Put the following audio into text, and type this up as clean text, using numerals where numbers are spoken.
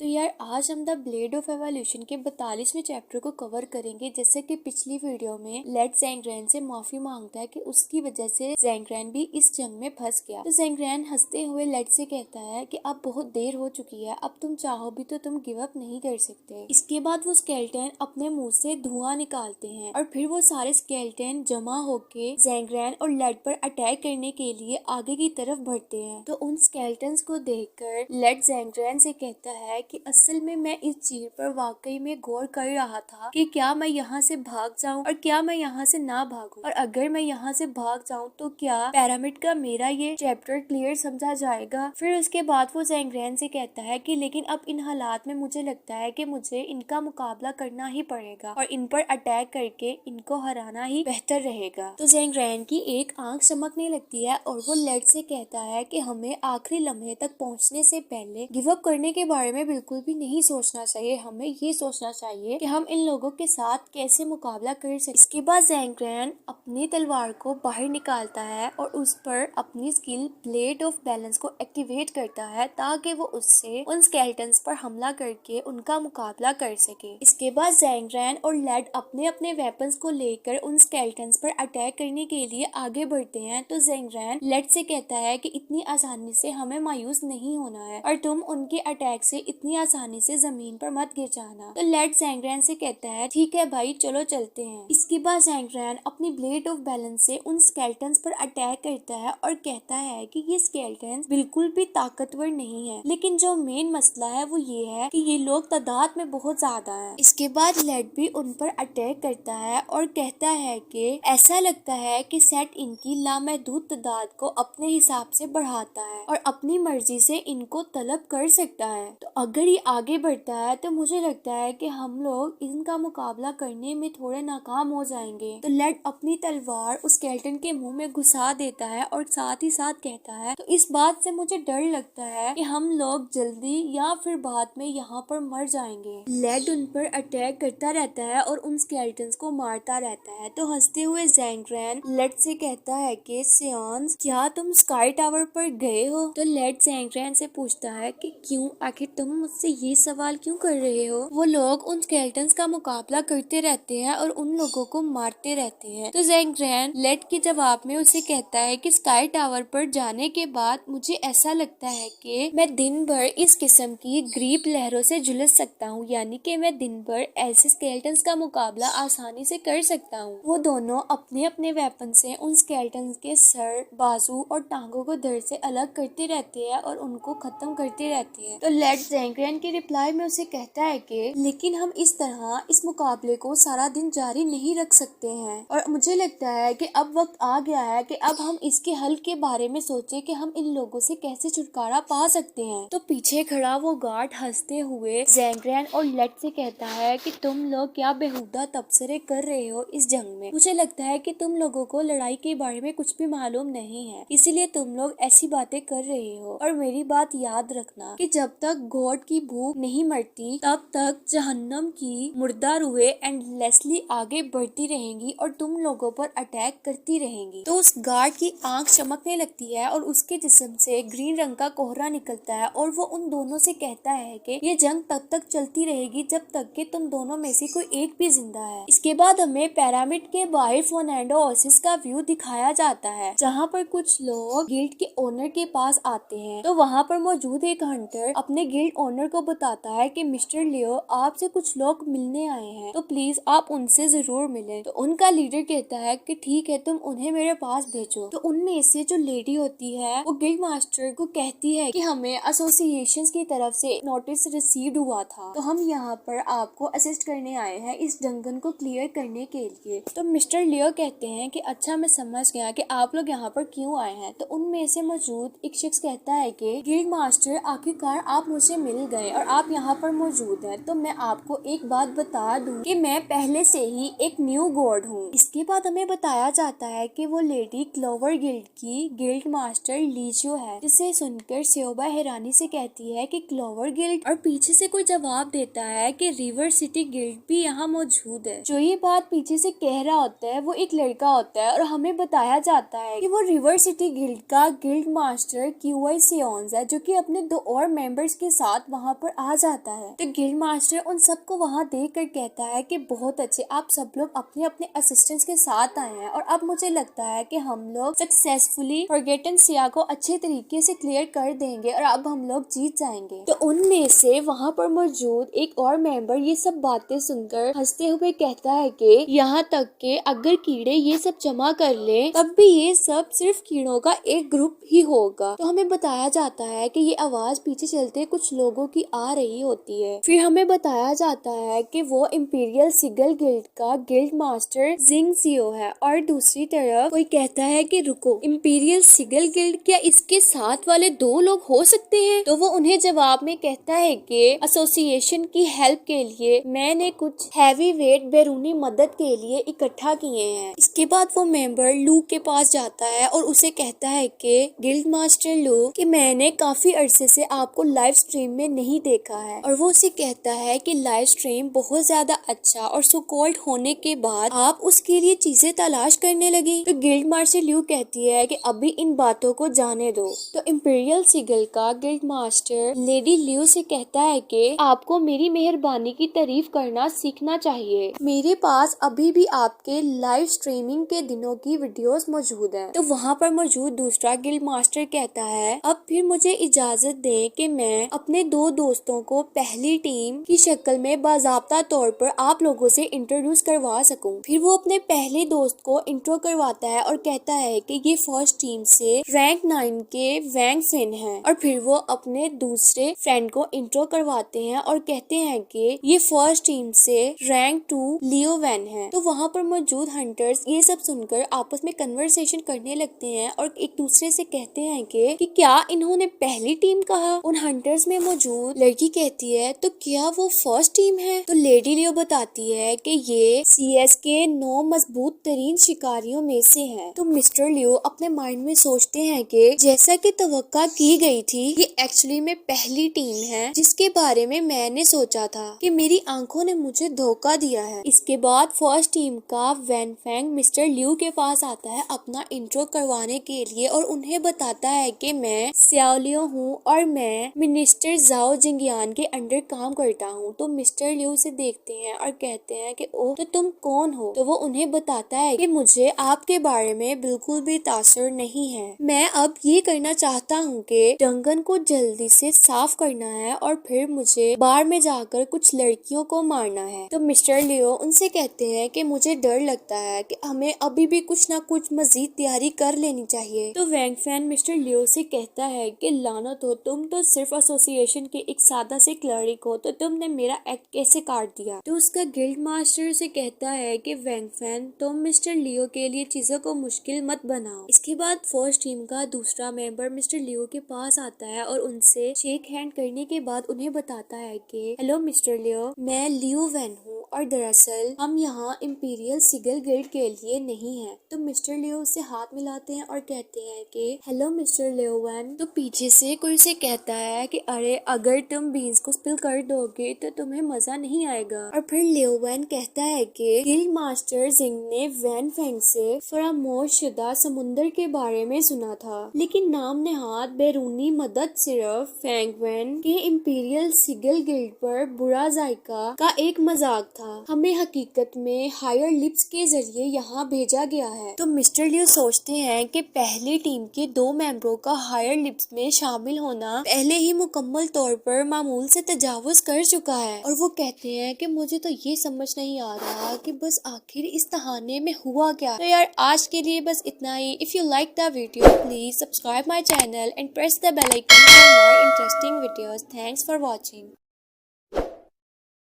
तो यार आज हम द ब्लेड ऑफ एवोल्यूशन के 42वें चैप्टर को कवर करेंगे। जैसे कि पिछली वीडियो में लेड ज़ेंग्रेन से माफी मांगता है कि उसकी वजह से ज़ेंग्रेन भी इस जंग में फंस गया। तो ज़ेंग्रेन हंसते हुए लेड से कहता है कि अब बहुत देर हो चुकी है, अब तुम चाहो भी तो तुम गिव अप नहीं कर सकते। इसके बाद वो स्केलेटन अपने मुंह से धुआं निकालते हैं और फिर वो सारे स्केलेटन जमा होके ज़ेंग्रेन और लेड पर अटैक करने के लिए आगे की तरफ बढ़ते हैं। तो उन स्केलेटन्स को देखकर लेड ज़ेंग्रेन से कहता है कि असल में मैं इस चीज पर वाकई में गौर कर रहा था कि क्या मैं यहाँ से भाग जाऊं और क्या मैं यहाँ से ना भागूं, और अगर मैं यहाँ से भाग जाऊं तो क्या पैरामिड का मेरा ये चैप्टर क्लियर समझा जाएगा। फिर उसके बाद वो ज़ेंग्रेन से कहता है कि लेकिन अब इन हालात में मुझे लगता है कि मुझे इनका मुकाबला करना ही पड़ेगा और इन पर अटैक करके इनको हराना ही बेहतर रहेगा। तो ज़ेंग्रेन की एक आंख चमकने लगती है और वो लेड से कहता है कि हमें आखिरी लम्हे तक पहुँचने से पहले गिव अप करने के बारे में बिल्कुल भी नहीं सोचना चाहिए। हमें ये सोचना चाहिए कि हम इन लोगों के साथ कैसे मुकाबला कर सकते। इसके बाद ज़ेंग्रेन अपनी तलवार को बाहर निकालता है और उस पर अपनी स्किल ब्लेड ऑफ बैलेंस को एक्टिवेट करता है ताकि वो उससे उन स्केलेटन्स पर हमला करके उनका मुकाबला कर सके। इसके बाद ज़ेंग्रेन और लेड अपने अपने वेपन्स को लेकर उन स्केलेटन्स पर अटैक करने के लिए आगे बढ़ते हैं। तो ज़ेंग्रेन लेड से कहता है कि इतनी आसानी से हमें मायूस नहीं होना है और तुम उनके अटैक से इतनी आसानी से जमीन पर मत गिर जाना। तो लेड ज़ेंग्रेन से कहता है ठीक है भाई, चलो चलते हैं। इसके बाद ज़ेंग्रेन अपनी ब्लेड ऑफ बैलेंस से उन स्केलेटन्स पर अटैक करता है और कहता है कि ये स्केलेटन्स बिल्कुल भी ताकतवर नहीं है, लेकिन जो मेन मसला है वो ये है कि ये लोग तादाद में बहुत ज्यादा हैं। इसके बाद लेड भी उन पर अटैक करता है और कहता है कि ऐसा लगता है कि सेट इनकी लामहदूद तादाद को अपने हिसाब से बढ़ाता है और अपनी मर्जी से इनको तलब कर सकता है। तो अगर ये आगे बढ़ता है तो मुझे लगता है कि हम लोग इनका मुकाबला करने में थोड़े नाकाम हो जाएंगे। तो लेड अपनी तलवार उस स्केलेटन के मुंह में घुसा देता है और साथ ही साथ कहता है तो इस बात से मुझे डर लगता है कि हम लोग जल्दी या फिर बाद में यहाँ पर मर जाएंगे। लेड उन पर अटैक करता रहता है और उन स्केलेटन्स को मारता रहता है। तो हंसते हुए ज़ेंग्रेन लेड से कहता है कि सियान्स, क्या तुम स्काई टावर पर गए हो? तो लेड ज़ेंग्रेन से पूछता है कि क्यों, आखिर तुम मुझसे ये सवाल क्यों कर रहे हो? वो लोग उन स्केलेटन्स का मुकाबला करते रहते हैं और उन लोगों को मारते रहते हैं। तो ज़ेंग्रेन लेड के जवाब में उसे कहता है कि स्काई टावर पर जाने के बाद मुझे ऐसा लगता है कि मैं दिन भर इस किस्म की ग्रीप लहरों से झुलस सकता हूँ, यानी कि मैं दिन भर ऐसे स्केलेटन्स का मुकाबला आसानी से कर सकता हूँ। वो दोनों अपने अपने वेपन से उन स्केलेटन्स के सर, बाजू और टांगों को धड़ से अलग करते रहते हैं और उनको खत्म करते रहते हैं। तो लेड ज़ेंग्रेन के रिप्लाई में उसे कहता है कि लेकिन हम इस तरह इस मुकाबले को सारा दिन जारी नहीं रख सकते हैं और मुझे लगता है कि अब वक्त आ गया है कि अब हम इसके हल के बारे में सोचें कि हम इन लोगों से कैसे छुटकारा पा सकते हैं। तो पीछे खड़ा वो गार्ड हंसते हुए ज़ेंग्रेन और लेड से कहता है कि तुम लोग क्या बेहुदा तबसरे कर रहे हो इस जंग में। मुझे लगता है कि तुम लोगों को लड़ाई के बारे में कुछ भी मालूम नहीं है, इसीलिए तुम लोग ऐसी बातें कर रहे हो। और मेरी बात याद रखना कि जब तक गॉड की भूख नहीं मरती तब तक जहन्नम की मुर्दा रूहें एंडलेसली आगे बढ़ती रहेंगी और तुम लोगों पर अटैक करती रहेंगी। तो उस गार्ड की आंख चमकने लगती है और उसके जिस्म से ग्रीन रंग का कोहरा निकलता है और वो उन दोनों से कहता है कि ये जंग तब तक चलती रहेगी जब तक कि तुम दोनों में से कोई एक भी जिंदा है। इसके बाद हमें पैरामिड के बाहर फर्नांडो ओसिस का व्यू दिखाया जाता है, जहाँ पर कुछ लोग गिल्ड के ओनर के पास आते हैं। तो वहाँ पर मौजूद एक हंटर अपने गिल्ड ओनर को बताता है कि मिस्टर लियो, आपसे कुछ लोग मिलने आए हैं, तो प्लीज आप उनसे जरूर मिलें। तो उनका लीडर कहता है कि ठीक है, तुम उन्हें मेरे पास भेजो। तो उनमें से जो लेडी होती है वो गिल्ड मास्टर को कहती है कि हमें एसोसिएशंस की तरफ से नोटिस रिसीव्ड हुआ था, तो हम यहाँ पर आपको असिस्ट करने आए हैं इस जंगल को क्लियर करने के लिए। तो मिस्टर लियो कहते हैं कि अच्छा, मैं समझ गया कि आप लोग यहाँ पर क्यों आए हैं। तो उनमें से मौजूद एक शख्स कहता है कि गिल्ड मास्टर, आखिरकार आप मुझे मिल गए और आप यहाँ पर मौजूद हैं। तो मैं आपको एक बात बता दूं कि मैं पहले से ही एक न्यू गॉड हूँ। इसके बाद हमें बताया जाता है कि वो लेडी क्लोवर गिल्ड की गिल्ड मास्टर लीजियो है, जिसे सुनकर स्योबा हैरानी से कहती है कि क्लोवर गिल्ड, और पीछे से कोई जवाब देता है कि रिवर सिटी गिल्ड भी यहाँ मौजूद है। जो ये बात पीछे से कह रहा होता है वो एक लड़का होता है और हमें बताया जाता है कि वो रिवर सिटी गिल्ड का गिल्ड मास्टर क्यूआई सियोन्स है, जो कि अपने दो और मेंबर्स के साथ साथ वहाँ पर आ जाता है। तो गिल्ड मास्टर उन सबको वहाँ देख कर कहता है कि बहुत अच्छे, आप सब लोग अपने अपने असिस्टेंट्स के साथ आए हैं और अब मुझे लगता है कि हम लोग सक्सेसफुली फॉरगेटन सिया को अच्छे तरीके से क्लियर कर देंगे और अब हम लोग जीत जाएंगे। तो उनमें से वहाँ पर मौजूद एक और मेंबर ये सब बातें सुनकर हंसते हुए कहता है कि यहाँ तक के अगर कीड़े ये सब जमा कर ले तब भी ये सब सिर्फ कीड़ों का एक ग्रुप ही होगा। तो हमें बताया जाता है कि ये आवाज पीछे चलते कुछ लोगों की आ रही होती है। फिर हमें बताया जाता है कि वो इंपीरियल सिगल गिल्ड का गिल्ड मास्टर जिंग जियो है और दूसरी तरफ कोई कहता है कि रुको, इंपीरियल सिगल गिल्ड क्या इसके साथ वाले दो लोग हो सकते हैं? तो वो उन्हें जवाब में कहता है कि एसोसिएशन की हेल्प के लिए मैंने कुछ हैवी वेट बैरूनी मदद के लिए इकट्ठा किए हैं। इसके बाद वो मेंबर लू के पास जाता है और उसे कहता है कि गिल्ड मास्टर लू कि मैंने काफी अरसे से आपको लाइव स्ट्रीम में नहीं देखा है और वो उसे कहता है कि लाइव स्ट्रीम बहुत ज्यादा अच्छा और सो कॉल्ड होने के बाद आप उसके लिए चीजें तलाश करने लगी। तो गिल्ड मास्टर लू कहती है कि अभी इन बातों को जाने दो। तो इंपीरियल सिगल का गिल्ड मास्टर लेडी लियो से कहता है कि आपको मेरी मेहरबानी की तारीफ करना सीखना चाहिए। मेरे पास अभी भी आपके लाइव स्ट्रीमिंग के दिनों की वीडियोस मौजूद हैं। तो वहाँ पर मौजूद दूसरा गिल्ड मास्टर कहता है अब फिर मुझे इजाजत दें कि मैं अपने दो दोस्तों को पहली टीम की शक्ल में बाज़ाब्ता तौर पर आप लोगों से इंट्रोड्यूस करवा सकूं। फिर वो अपने पहले दोस्त को इंट्रो करवाता है और कहता है कि ये फर्स्ट टीम से रैंक 9 के वैंग फिन है। और फिर वो अपने दूसरे फ्रेंड को इंट्रो करवाते हैं और कहते हैं कि ये फर्स्ट टीम से रैंक 2 लियो वैन है। तो वहाँ पर मौजूद हंटर्स ये सब सुनकर आपस में कन्वर्सेशन करने लगते हैं और एक दूसरे से कहते हैं कि क्या इन्होंने पहली टीम कहा। उन हंटर्स में मौजूद लड़की कहती है तो क्या वो फर्स्ट टीम है। तो लेडी लियो बताती है कि ये CS के 9 मजबूत तरीन शिकारियों में से है। तो मिस्टर लियो अपने माइंड में सोचते हैं कि जैसा कि तवक्का की गई थी ये एक्चुअली में पहली टीम है जिसके बारे में मैंने सोचा था कि मेरी आंखों ने मुझे धोखा दिया है। इसके बाद फर्स्ट टीम का वैन फैंग मिस्टर लियो के पास आता है अपना इंट्रो करवाने के लिए और उन्हें बताता है कि मैं सियाओलियो हूँ और मैं मिनिस्टर जाओ जिंगियान के अंडर काम करता हूँ। तो मिस्टर लियो से देखते हैं और कहते हैं कि ओह तो तुम कौन हो। तो वो उन्हें बताता है कि मुझे आपके बारे में बिल्कुल भी तासुर नहीं है। मैं अब ये करना चाहता हूँ कि डंगन को जल्दी से साफ करना है और फिर मुझे बार में जाकर कुछ लड़कियों को मारना है। तो मिस्टर लियो उनसे कहते हैं कि मुझे डर लगता है कि हमें अभी भी कुछ ना कुछ मजीद तैयारी कर लेनी चाहिए। तो वैंग फैन मिस्टर लियो से कहता है कि लानत हो, तुम तो सिर्फ एसोसिएशन के एक सादा से क्लर्क हो, तो तुमने मेरा एक्ट कैसे काट दिया। तो उसका गिल्ड मास्टर से कहता है कि वैंग फैन तुम मिस्टर लियो के लिए चीजों को मुश्किल मत बनाओ। इसके बाद फर्स्ट टीम का दूसरा मेंबर मिस्टर लियो के पास आता है और उनसे शेक हैंड करने के बाद उन्हें बताता है कि हेलो मिस्टर लियो, मैं लियो वैन हूँ और दरअसल हम यहाँ इंपीरियल सिगल गिल्ड के लिए नहीं हैं। तो मिस्टर लियो उससे हाथ मिलाते हैं और कहते हैं कि हेलो मिस्टर लियो वैन। तो पीछे से कोई उसे कहता है कि अरे अगर तुम बीन्स को स्पिल कर दोगे तो तुम्हें मजा नहीं आएगा। और फिर लियो वैन कहता है कि गिल्ड मास्टर जिंग ने वैन फेंग से फरामोश शुदा समुंदर के बारे में सुना था, लेकिन नाम नेहाद बैरूनी मदद सिर्फ फेंग वैन के इंपीरियल सिगल गिल्ड पर बुरा जायका का एक मजाक था। हमें हकीकत में हायर लिप्स के जरिए यहाँ भेजा गया है। तो मिस्टर लियो सोचते हैं कि पहली टीम के 2 मेंबरों का हायर लिप्स में शामिल होना पहले ही मुकम्मल तौर पर मामूल से तजावुज कर चुका है और वो कहते हैं कि मुझे तो ये समझ नहीं आ रहा कि बस आखिर इस कहानी में हुआ क्या। तो यार आज के लिए बस इतना ही। If you like the video please subscribe my channel and press the bell icon for more interesting videos. Thanks for watching.